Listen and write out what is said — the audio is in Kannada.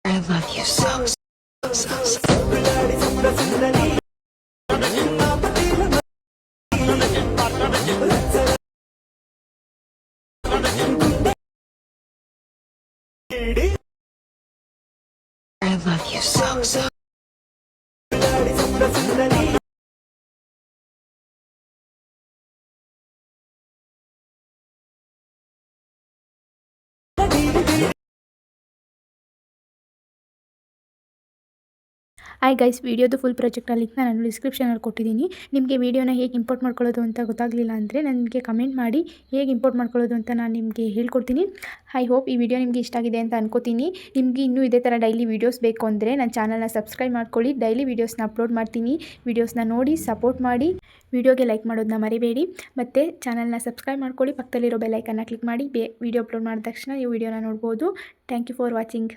I love you so, so, so. I love you so, so. Hi guys, ವಿಡಿಯೋದು ಫುಲ್ ಪ್ರಾಜೆಕ್ಟ್ ಲಿಂಕ್ನ ನಾನು ಡಿಸ್ಕ್ರಿಪ್ಷನಲ್ಲಿ ಕೊಟ್ಟಿದ್ದೀನಿ. ನಿಮಗೆ ವಿಡಿಯೋನ ಹೇಗೆ ಇಂಪೋರ್ಟ್ ಮಾಡ್ಕೊಳ್ಳೋದು ಅಂತ ಗೊತ್ತಾಗಲಿಲ್ಲ ಅಂದರೆ ನನಗೆ ಕಮೆಂಟ್ ಮಾಡಿ, ಹೇಗೆ ಇಂಪೋರ್ಟ್ ಮಾಡ್ಕೊಳ್ಳೋದು ಅಂತ ನಾನು ನಿಮಗೆ ಹೇಳ್ಕೊಡ್ತೀನಿ. ಐ ಹೋಪ್ ಈ ವಿಡಿಯೋ ನಿಮಗೆ ಇಷ್ಟ ಆಗಿದೆ ಅಂತ ಅನ್ಕೋತೀನಿ. ನಿಮಗೆ ಇನ್ನೂ ಇದೇ ಥರ ಡೈಲಿ ವೀಡಿಯೋಸ್ ಬೇಕು ಅಂದರೆ ನನ್ನ ಚಾನಲ್ನ ಸಬ್ಸ್ಕ್ರೈಬ್ ಮಾಡ್ಕೊಳ್ಳಿ. ಡೈಲಿ ವೀಡಿಯೋಸ್ನ ಅಪ್ಲೋಡ್ ಮಾಡ್ತೀನಿ. ವೀಡಿಯೋಸ್ನ ನೋಡಿ ಸಪೋರ್ಟ್ ಮಾಡಿ. ವಿಡಿಯೋಗೆ ಲೈಕ್ ಮಾಡೋದನ್ನ ಮರಿಬೇಡಿ. ಮತ್ತು ಚಾನಲ್ನ ಸಬ್ಸ್ಕ್ರೈಬ್ ಮಾಡ್ಕೊಳ್ಳಿ. ಪಕ್ಕದಲ್ಲಿರೋ ಬೆಲ್ ಐಕನ್ನ ಕ್ಲಿಕ್ ಮಾಡಿ. ವಿಡಿಯೋ ಅಪ್ಲೋಡ್ ಮಾಡಿದ ತಕ್ಷಣ ನೀವು ವಿಡಿಯೋನ ನೋಡ್ಬೋದು. Thank you for watching.